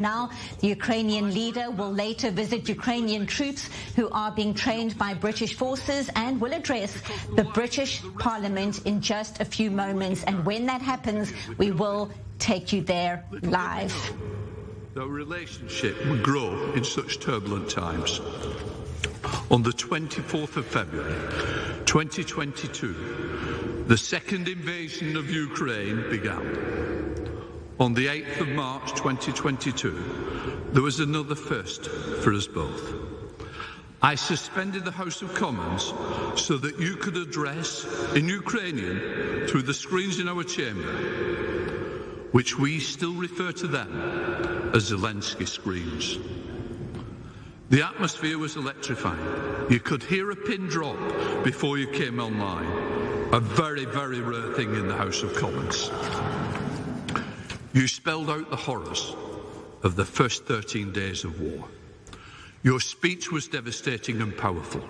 Now, the Ukrainian leader will later visit Ukrainian troops who are being trained by British forces and will address the British Parliament in just a few moments. And when that happens, we will take you there live. The relationship would grow in such turbulent times. On the 24th of February 2022, the second invasion of Ukraine began. On the 8th of March 2022, there was another first for us both. I suspended the House of Commons so that you could address in Ukrainian through the screens in our chamber, which we still refer to them as Zelensky screens. The atmosphere was electrifying. You could hear a pin drop before you came online. A very, very rare thing in the House of Commons. You spelled out the horrors of the first 13 days of war. Your speech was devastating and powerful.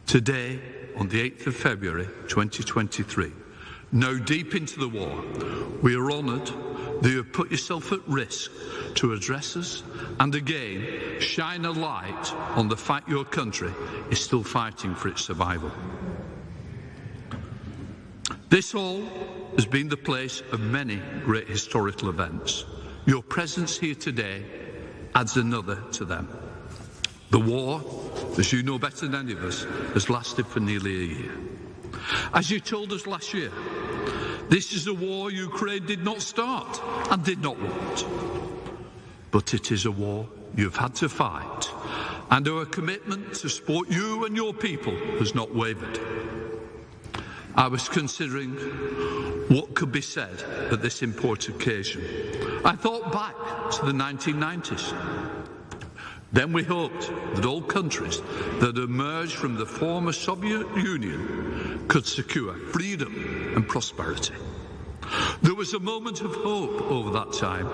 Today, on the 8th of February 2023, now deep into the war, we are honoured that you have put yourself at risk to address us and again shine a light on the fact your country is still fighting for its survival. This hall has been the place of many great historical events. Your presence here today adds another to them. The war, as you know better than any of us, has lasted for nearly a year. As you told us last year, this is a war Ukraine did not start and did not want. But it is a war you've had to fight, and our commitment to support you and your people has not wavered. I was considering what could be said at this important occasion. I thought back to the 1990s. Then we hoped that all countries that emerged from the former Soviet Union could secure freedom and prosperity. There was a moment of hope over that time,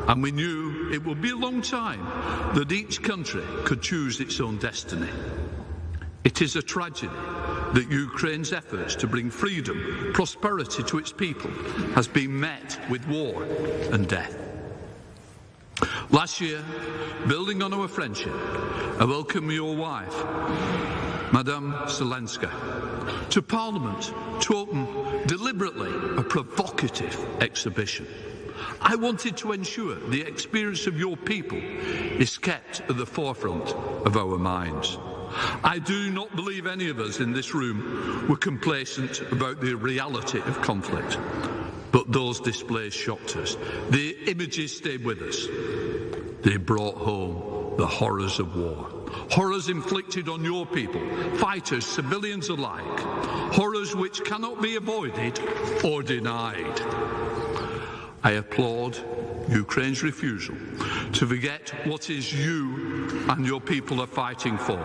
and we knew it would be a long time that each country could choose its own destiny. It is a tragedy that Ukraine's efforts to bring freedom, prosperity to its people has been met with war and death. Last year, building on our friendship, I welcome your wife, Madame Zelensky, to Parliament to open deliberately a provocative exhibition. I wanted to ensure the experience of your people is kept at the forefront of our minds. I do not believe any of us in this room were complacent about the reality of conflict, but those displays shocked us. The images stayed with us. They brought home the horrors of war. Horrors inflicted on your people, fighters, civilians alike. Horrors which cannot be avoided or denied. I applaud Ukraine's refusal to forget what is you and your people are fighting for.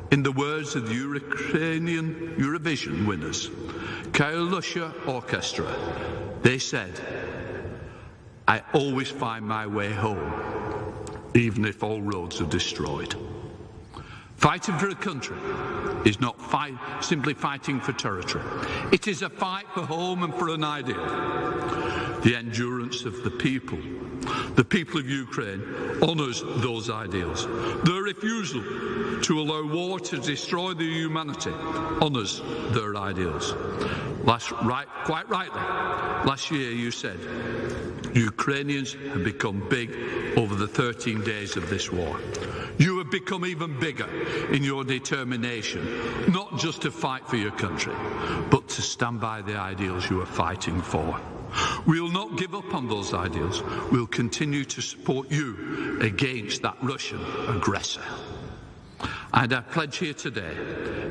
In the words of the Ukrainian Eurovision winners, Kalusia Orchestra, they said, "I always find my way home, even if all roads are destroyed." Fighting for a country is not simply fighting for territory. It is a fight for home and for an ideal. The endurance of the people of Ukraine honours those ideals. Their refusal to allow war to destroy their humanity honours their ideals. Quite rightly, last year you said Ukrainians have become big over the 13 days of this war. You have become even bigger in your determination, not just to fight for your country, but to stand by the ideals you are fighting for. We will not give up on those ideals. We will continue to support you against that Russian aggressor. And I pledge here today,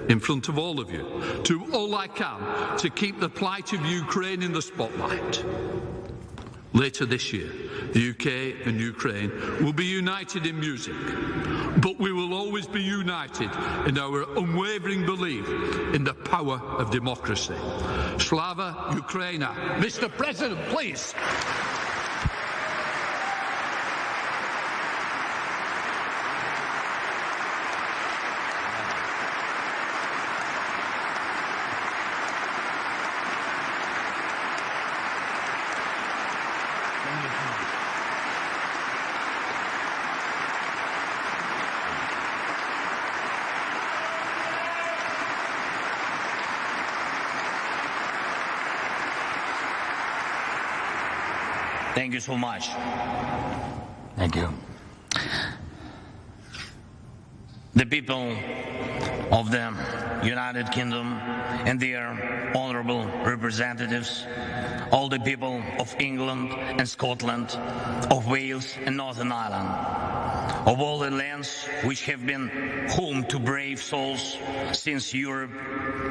in front of all of you, to do all I can to keep the plight of Ukraine in the spotlight. Later this year, the UK and Ukraine will be united in music, but we will always be united in our unwavering belief in the power of democracy. Slava Ukraina. Mr. President, please. Thank you so much. Thank you. The people of the United Kingdom and their honorable representatives, all the people of England and Scotland, of Wales and Northern Ireland, of all the lands which have been home to brave souls since Europe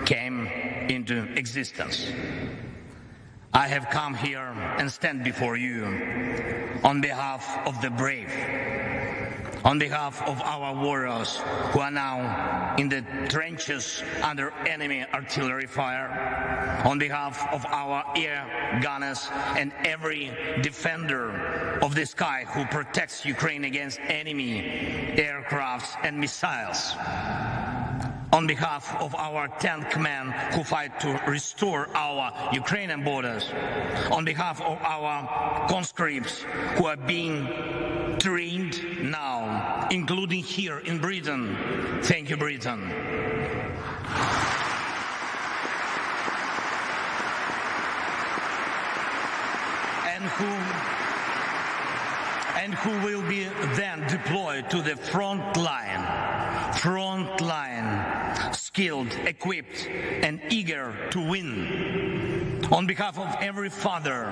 came into existence. I have come here and stand before you on behalf of the brave, on behalf of our warriors who are now in the trenches under enemy artillery fire, on behalf of our air gunners and every defender of the sky who protects Ukraine against enemy aircrafts and missiles, on behalf of our tank men who fight to restore our Ukrainian borders, on behalf of our conscripts who are being trained now, including here in Britain. Thank you, Britain. And who will be then deployed to the front line, skilled, equipped, and eager to win. On behalf of every father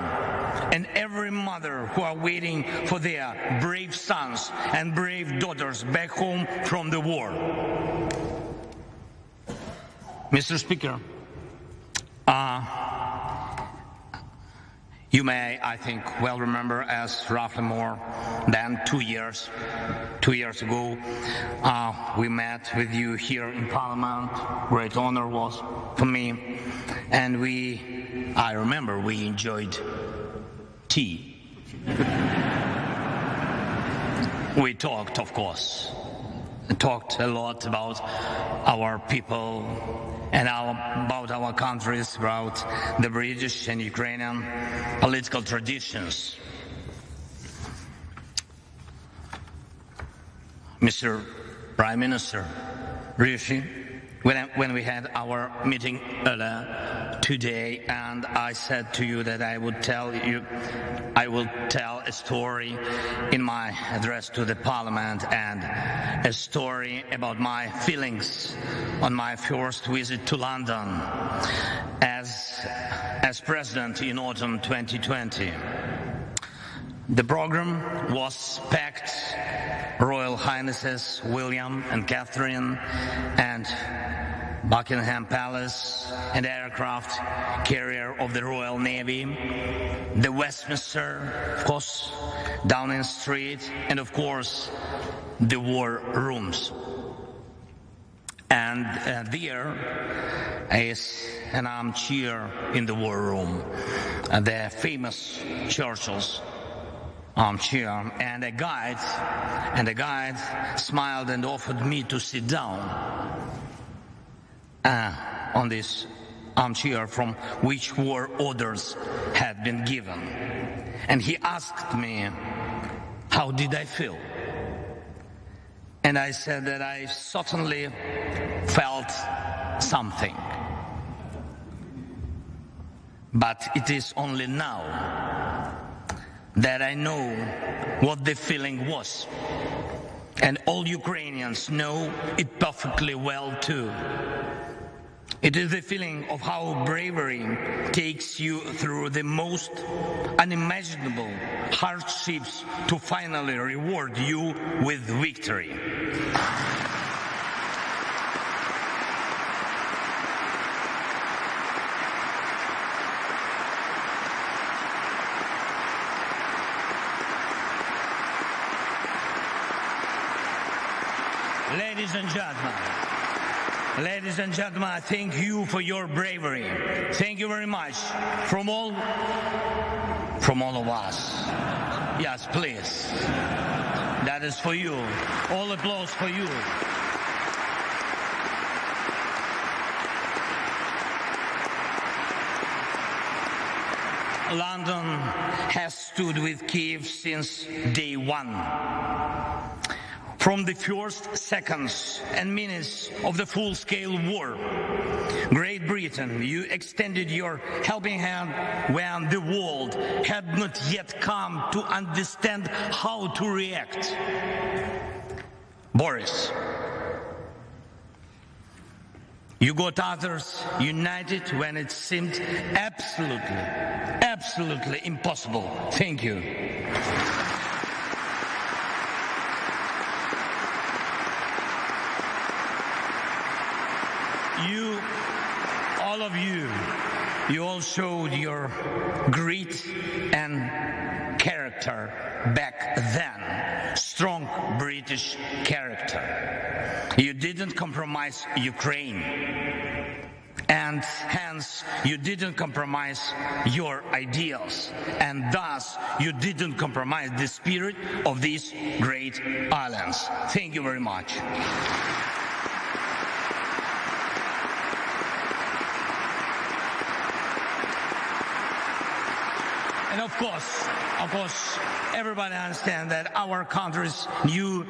and every mother who are waiting for their brave sons and brave daughters back home from the war. Mr. Speaker, you may, I think, well remember, as roughly more than 2 years ago, we met with you here in Parliament. Great honor was for me, and I remember we enjoyed tea. We talked, of course, talked a lot about our people and about our countries, about the British and Ukrainian political traditions. Mr. Prime Minister Rishi, when we had our meeting earlier today, and I said to you that I will tell a story in my address to the Parliament, and a story about my feelings on my first visit to London as President in autumn 2020. The program was packed. Royal Highnesses William and Catherine and Buckingham Palace and aircraft carrier of the Royal Navy, the Westminster, of course, Downing Street, and of course the war rooms. And there is an armchair in the war room, the famous Churchill's armchair, and a guide smiled and offered me to sit down on this armchair from which war orders had been given. And he asked me, how did I feel? And I said that I certainly felt something. But it is only now that I know what the feeling was. And all Ukrainians know it perfectly well too. It is the feeling of how bravery takes you through the most unimaginable hardships to finally reward you with victory. Ladies and gentlemen, I thank you for your bravery. Thank you very much from all of us. Yes, please. That is for you. All applause for you. London has stood with Kiev since day one. From the first seconds and minutes of the full-scale war, Great Britain, you extended your helping hand when the world had not yet come to understand how to react. Boris, you got others united when it seemed absolutely impossible. Thank you. All of you all showed your grit and character back then. Strong British character. You didn't compromise Ukraine. And hence, you didn't compromise your ideals. And thus, you didn't compromise the spirit of these great islands. Thank you very much. And of course, everybody understands that our countries knew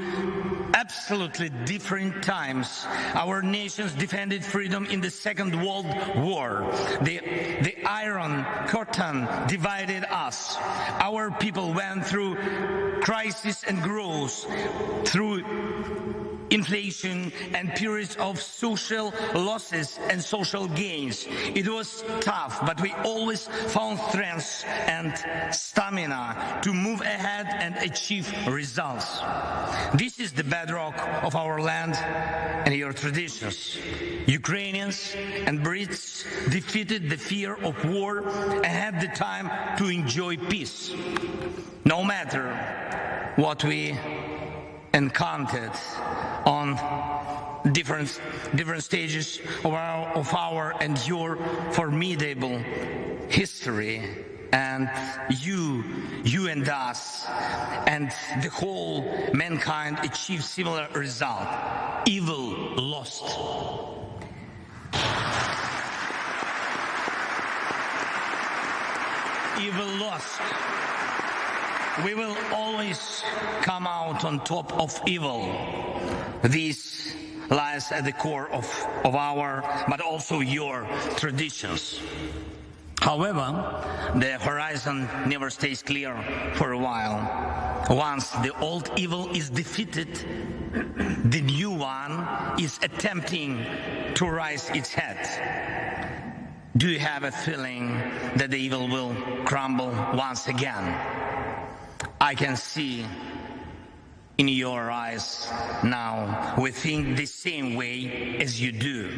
absolutely different times. Our nations defended freedom in the Second World War. The Iron Curtain divided us. Our people went through crisis and growth, through inflation and periods of social losses and social gains. It was tough, but we always found strength and stamina to move ahead and achieve results. This is the bedrock of our land and your traditions. Ukrainians and Brits defeated the fear of war and had the time to enjoy peace. No matter what we encountered on different stages of our and your formidable history, and you and us and the whole mankind achieved similar result. Evil lost. Evil lost. We will always come out on top of evil. This lies at the core of our, but also your traditions. However, the horizon never stays clear for a while. Once the old evil is defeated, the new one is attempting to rise its head. Do you have a feeling that the evil will crumble once again? I can see in your eyes now. We think the same way as you do.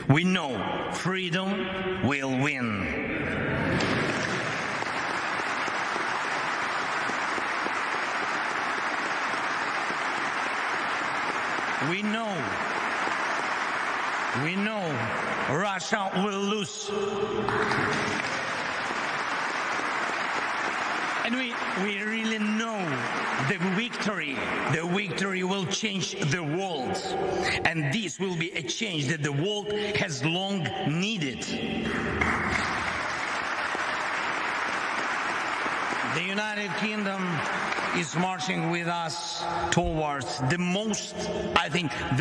We know freedom will win. We know Russia will lose. And we really know the victory will change the world. And this will be a change that the world has long needed. The United Kingdom is marching with us towards the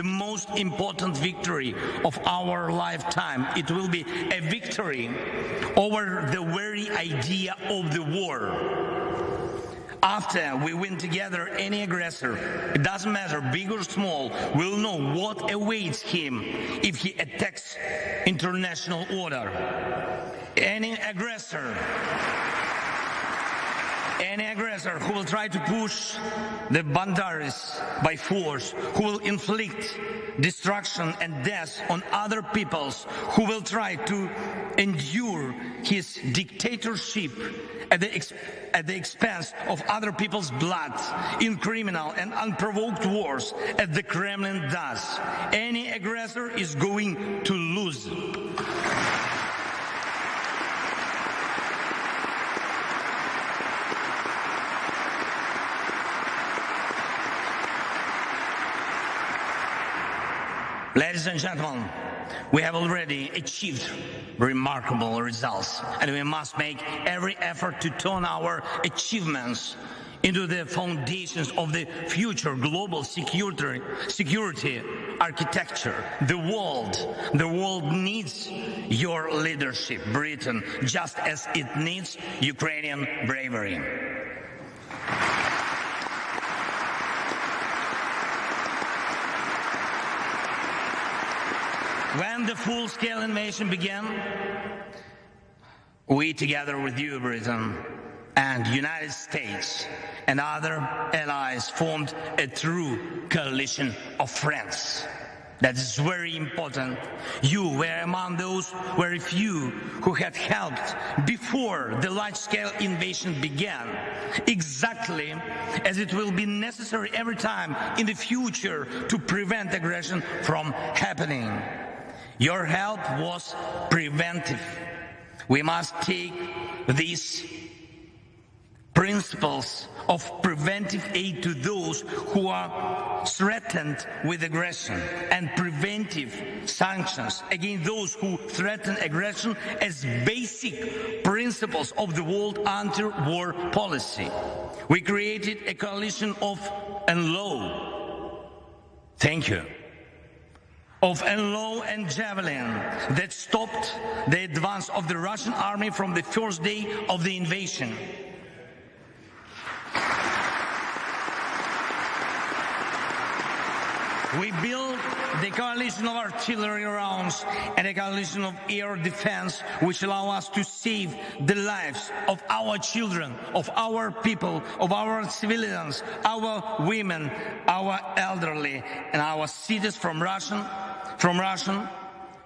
most important victory of our lifetime. It will be a victory over the very idea of the war. After we win together, any aggressor, it doesn't matter, big or small, will know what awaits him if he attacks international order. Any aggressor who will try to push the boundaries by force, who will inflict destruction and death on other peoples, who will try to endure his dictatorship at the expense of other people's blood in criminal and unprovoked wars as the Kremlin does. Any aggressor is going to lose. Ladies and gentlemen, we have already achieved remarkable results, and we must make every effort to turn our achievements into the foundations of the future global security architecture. The world needs your leadership, Britain, just as it needs Ukrainian bravery. When the full-scale invasion began, we, together with you, Britain, and United States and other allies, formed a true coalition of friends. That is very important. You were among those very few who had helped before the large-scale invasion began, exactly as it will be necessary every time in the future to prevent aggression from happening. Your help was preventive. We must take these principles of preventive aid to those who are threatened with aggression and preventive sanctions against those who threaten aggression as basic principles of the world anti-war policy. We created a coalition of NLAW. Thank you. Of NLAW and Javelin that stopped the advance of the Russian army from the first day of the invasion. We built the coalition of artillery rounds and a coalition of air defense which allow us to save the lives of our children, of our people, of our civilians, our women, our elderly, and our cities from Russian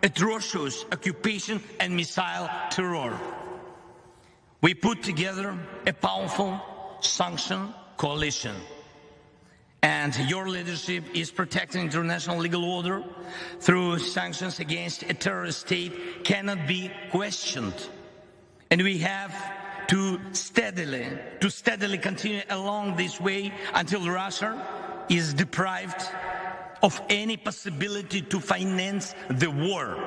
atrocious occupation and missile terror. We put together a powerful sanction coalition. And your leadership is protecting international legal order through sanctions against a terrorist state cannot be questioned. And we have to steadily continue along this way until Russia is deprived of any possibility to finance the war.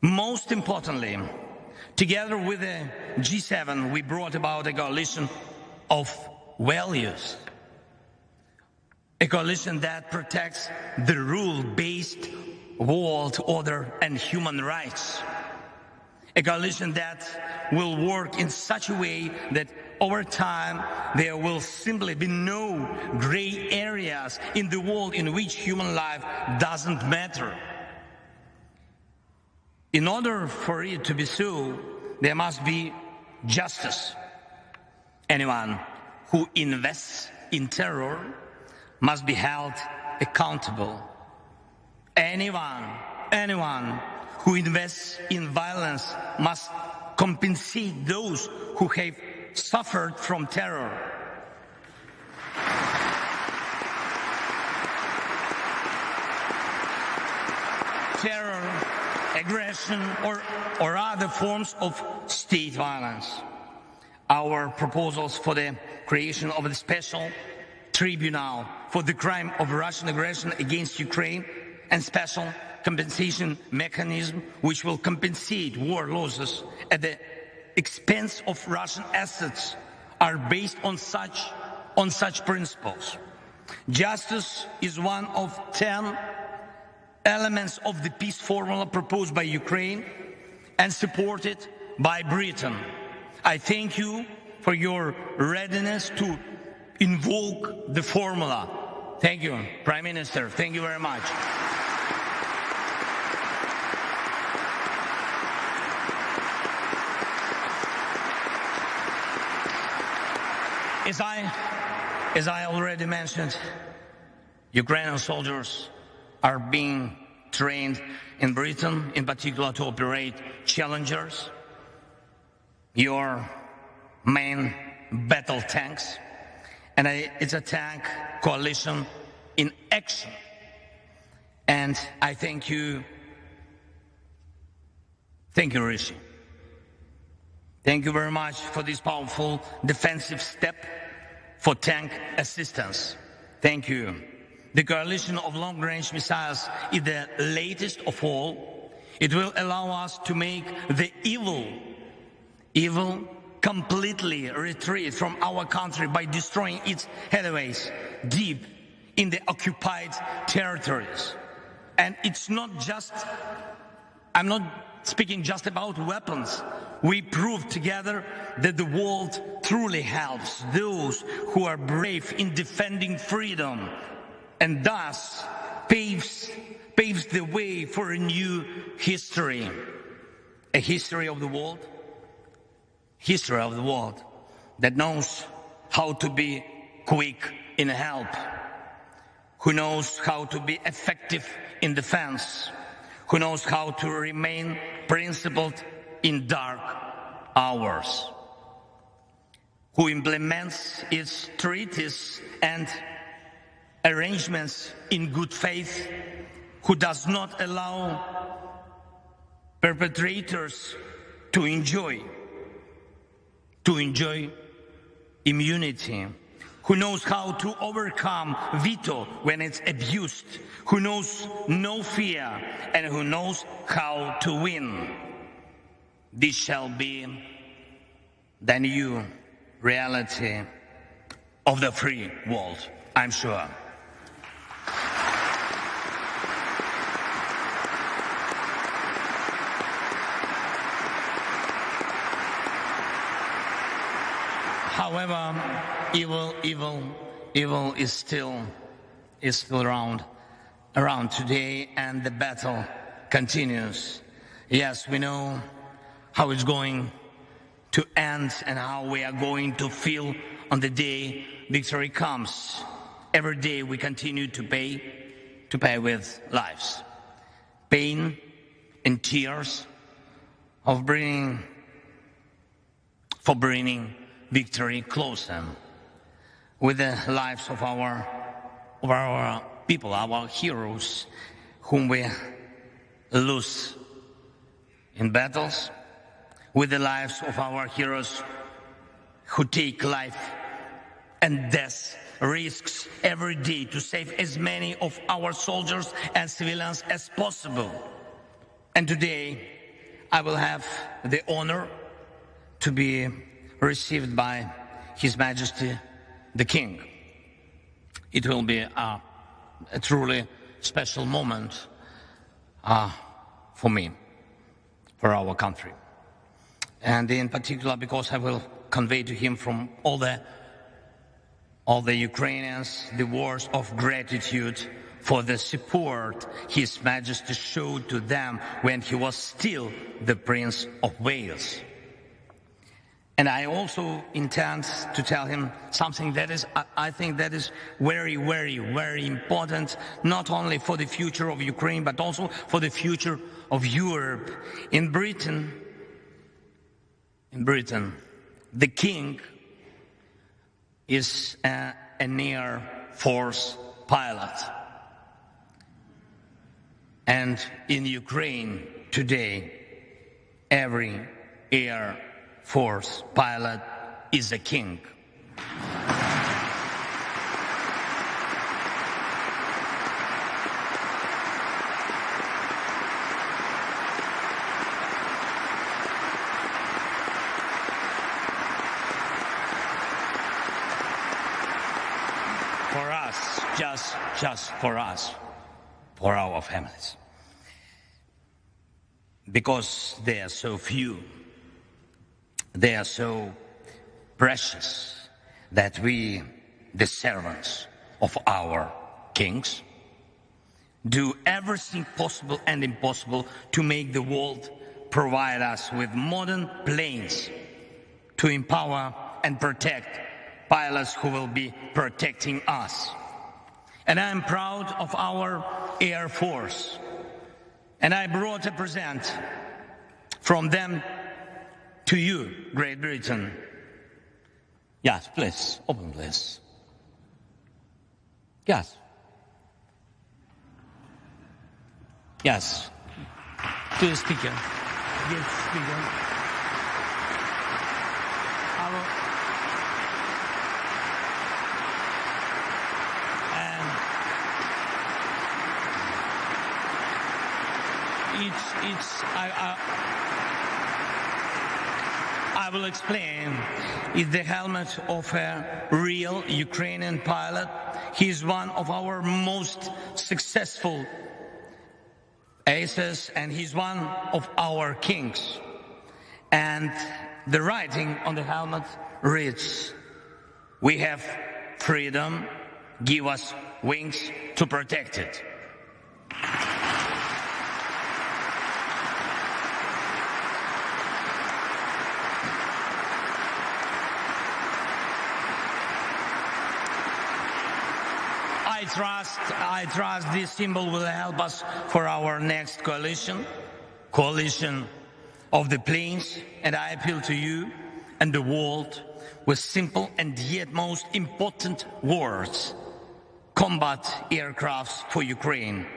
Most importantly, together with the G7, we brought about a coalition of values. A coalition that protects the rule-based world order and human rights. A coalition that will work in such a way that over time there will simply be no gray areas in the world in which human life doesn't matter. In order for it to be so, there must be justice. Anyone who invests in terror must be held accountable. Anyone who invests in violence must compensate those who have suffered from terror. Terror, aggression, or other forms of state violence. Our proposals for the creation of a special tribunal for the crime of Russian aggression against Ukraine and special compensation mechanism which will compensate war losses at the expense of Russian assets are based on such principles. Justice is one of 10 elements of the peace formula proposed by Ukraine and supported by Britain. I thank you for your readiness to invoke the formula. Thank you, Prime Minister. Thank you very much. As I already mentioned, Ukrainian soldiers are being trained in Britain, in particular to operate Challengers, your main battle tanks. And it's a tank coalition in action. And I thank you. Thank you, Rishi. Thank you very much for this powerful defensive step for tank assistance. Thank you. The coalition of long-range missiles is the latest of all. It will allow us to make the evil completely retreat from our country by destroying its headways deep in the occupied territories. And it's not just, I'm not speaking just about weapons. We proved together that the world truly helps those who are brave in defending freedom, and thus paves the way for a new history. A history of the world that knows how to be quick in help, who knows how to be effective in defense, who knows how to remain principled in dark hours, who implements its treaties and arrangements in good faith, who does not allow perpetrators to enjoy immunity, who knows how to overcome veto when it's abused, who knows no fear, and who knows how to win. This shall be the new reality of the free world, I'm sure. However, evil is still around today, and the battle continues. Yes, we know how it's going to end and how we are going to feel on the day victory comes. Every day we continue to pay with lives, pain and tears for bringing victory closer, with the lives of our people, our heroes, whom we lose in battles, with the lives of our heroes who take life and death risks every day to save as many of our soldiers and civilians as possible. And today I will have the honor to be received by His Majesty the King. It will be a truly special moment for me, for our country. And in particular because I will convey to him from all the Ukrainians the words of gratitude for the support His Majesty showed to them when he was still the Prince of Wales. And I also intend to tell him something that is, I think that is very, very, very important, not only for the future of Ukraine, but also for the future of Europe. In Britain, the king is an Air Force pilot. And in Ukraine today, every Air Force pilot is a king. For us, just for us, for our families. Because they are so few, they are so precious that we, the servants of our kings, do everything possible and impossible to make the world provide us with modern planes to empower and protect pilots who will be protecting us. And I am proud of our Air Force. And I brought a present from them to you, Great Britain. Yes, please, open please. Yes. Yes. To the speaker. Yes, speaker. I will explain, is the helmet of a real Ukrainian pilot. He is one of our most successful aces, and he's one of our kings. And the writing on the helmet reads, "We have freedom, give us wings to protect it." I trust this symbol will help us for our next coalition of the planes, and I appeal to you and the world with simple and yet most important words: combat aircrafts for Ukraine,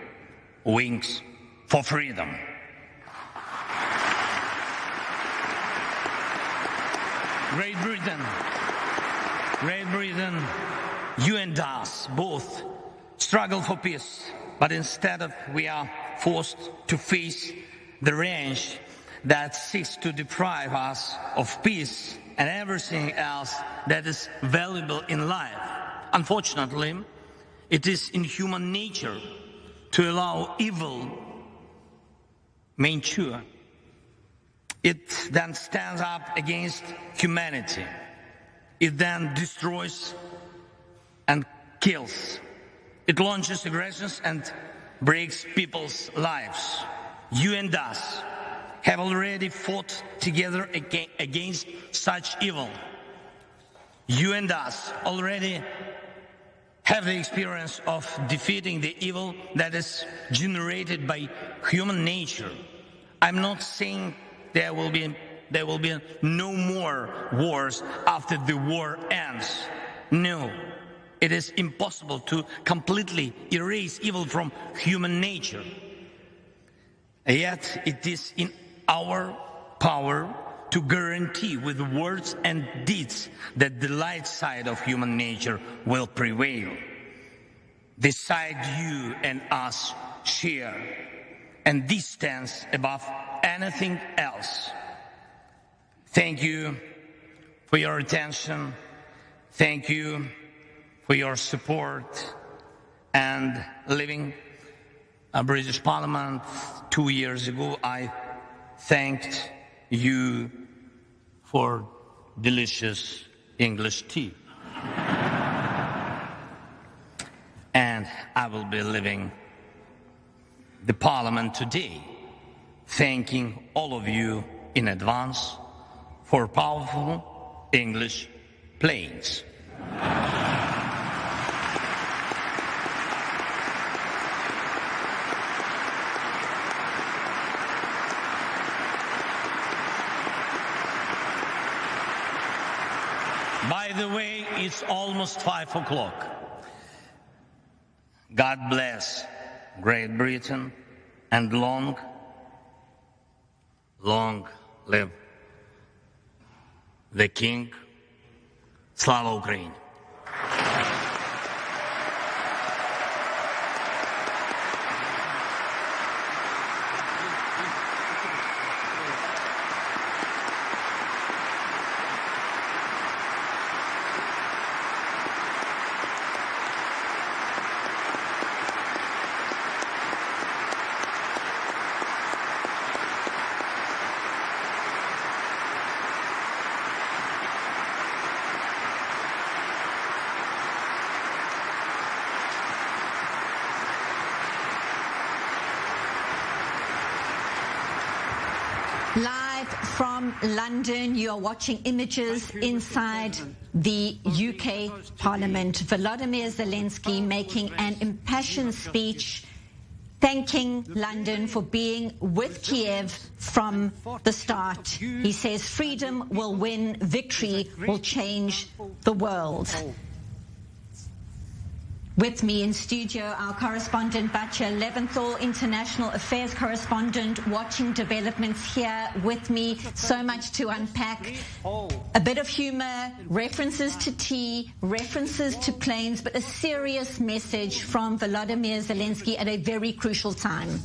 wings for freedom. Great Britain, you and us both struggle for peace, but instead we are forced to face the range that seeks to deprive us of peace and everything else that is valuable in life. Unfortunately, it is in human nature to allow evil mature. It then stands up against humanity. It then destroys and kills. It launches aggressions and breaks people's lives. You and us have already fought together against such evil. You and us already have the experience of defeating the evil that is generated by human nature. I'm not saying there will be no more wars after the war ends. No. It is impossible to completely erase evil from human nature. Yet it is in our power to guarantee with words and deeds that the light side of human nature will prevail. The side you and us share. And this stands above anything else. Thank you for your attention. Thank you for your support. And leaving a British Parliament 2 years ago, I thanked you for delicious English tea. And I will be leaving the Parliament today, thanking all of you in advance for powerful English planes. By the way, it's almost 5 o'clock. God bless Great Britain and long live the King. Slava Ukraini! Live from London, you are watching images inside the UK Parliament. Volodymyr Zelensky making an impassioned speech thanking London for being with Kiev from the start. He says freedom will win, victory will change the world. With me in studio, our correspondent, Batya Leventhal, international affairs correspondent, watching developments here with me. So much to unpack. A bit of humor, references to tea, references to planes, but a serious message from Volodymyr Zelensky at a very crucial time.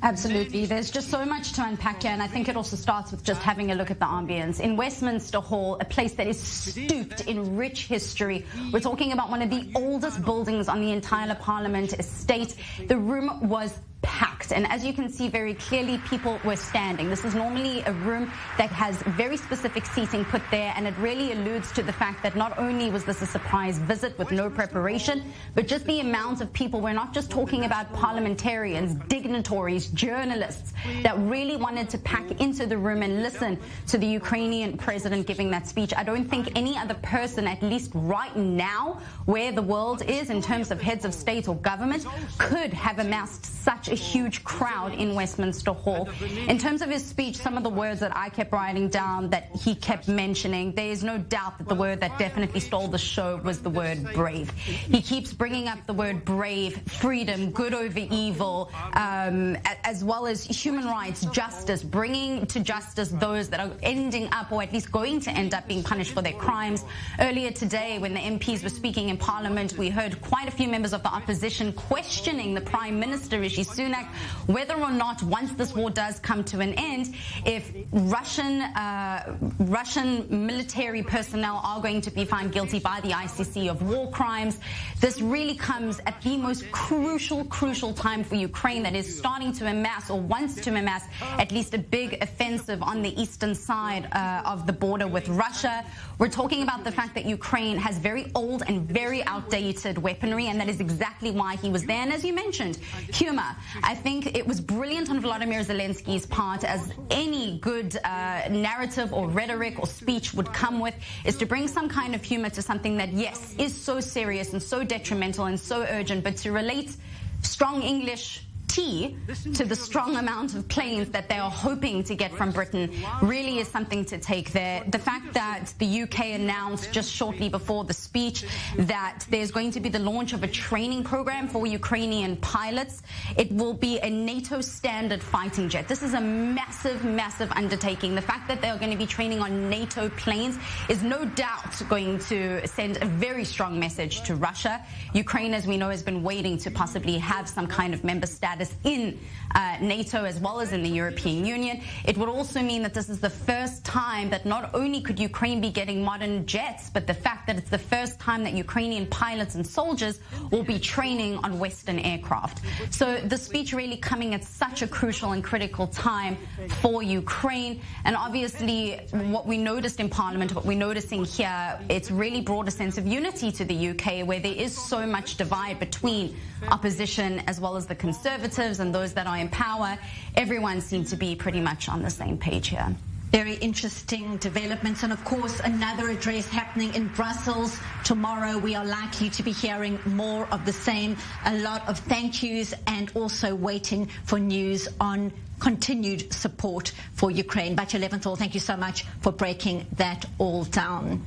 Absolutely. There's just so much to unpack here, and I think it also starts with just having a look at the ambience. In Westminster Hall, a place that is steeped in rich history. We're talking about one of the oldest buildings on the entire Parliament estate. The room was packed, and as you can see very clearly, people were standing. This is normally a room that has very specific seating put there, and it really alludes to the fact that not only was this a surprise visit with no preparation, but just the amount of people. We're not just talking about parliamentarians, dignitaries, journalists that really wanted to pack into the room and listen to the Ukrainian president giving that speech. I don't think any other person, at least right now, where the world is in terms of heads of state or government, could have amassed such a huge crowd in Westminster Hall. In terms of his speech, some of the words that I kept writing down that he kept mentioning, there is no doubt that the word that definitely stole the show was the word brave. He keeps bringing up the word brave, freedom, good over evil, as well as human rights, justice, bringing to justice those that are ending up, or at least going to end up, being punished for their crimes. Earlier today, when the MPs were speaking in Parliament, we heard quite a few members of the opposition questioning the Prime Minister, Rishi, whether or not, once this war does come to an end, if Russian military personnel are going to be found guilty by the ICC of war crimes. This really comes at the most crucial time for Ukraine, that is starting to amass, or wants to amass, at least a big offensive on the eastern side of the border with Russia. We're talking about the fact that Ukraine has very old and very outdated weaponry, and that is exactly why he was there. And as you mentioned, humor. I think it was brilliant on Volodymyr Zelensky's part, as any good narrative or rhetoric or speech would come with, is to bring some kind of humor to something that, yes, is so serious and so detrimental and so urgent, but to relate strong English tea to the strong amount of planes that they are hoping to get from Britain really is something to take there. The fact that the UK announced just shortly before the speech that there's going to be the launch of a training program for Ukrainian pilots. It will be a NATO standard fighting jet. This is a massive undertaking. The fact that they're going to be training on NATO planes is no doubt going to send a very strong message to Russia. Ukraine, as we know, has been waiting to possibly have some kind of member status in NATO as well as in the European Union. It would also mean that this is the first time that not only could Ukraine be getting modern jets, but the fact that it's the first time that Ukrainian pilots and soldiers will be training on Western aircraft. So the speech really coming at such a crucial and critical time for Ukraine. And obviously what we noticed in Parliament, what we're noticing here, it's really brought a sense of unity to the UK, where there is so much divide between opposition as well as the Conservatives and those that are in power. Everyone seems to be pretty much on the same page here. Very interesting developments, and of course another address happening in Brussels tomorrow. We are likely to be hearing more of the same, a lot of thank yous, and also waiting for news on continued support for Ukraine. Batya Leventhal, thank you so much for breaking that all down.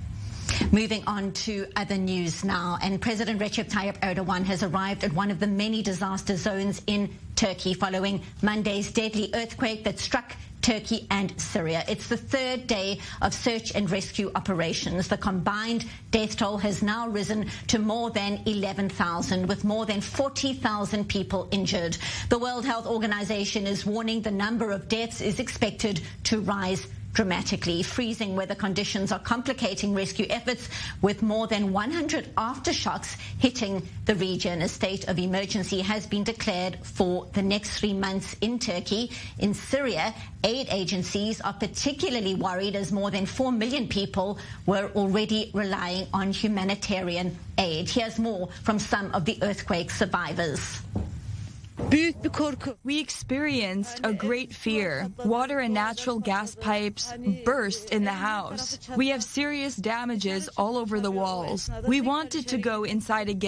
Moving on to other news now, and President Recep Tayyip Erdogan has arrived at one of the many disaster zones in Turkey following Monday's deadly earthquake that struck Turkey and Syria. It's the third day of search and rescue operations. The combined death toll has now risen to more than 11,000, with more than 40,000 people injured. The World Health Organization is warning the number of deaths is expected to rise dramatically. Freezing weather conditions are complicating rescue efforts, with more than 100 aftershocks hitting the region. A state of emergency has been declared for the next 3 months in Turkey. In Syria, aid agencies are particularly worried, as more than 4 million people were already relying on humanitarian aid. Here's more from some of the earthquake survivors. We experienced a great fear. Water and natural gas pipes burst in the house. We have serious damages all over the walls. We wanted to go inside again.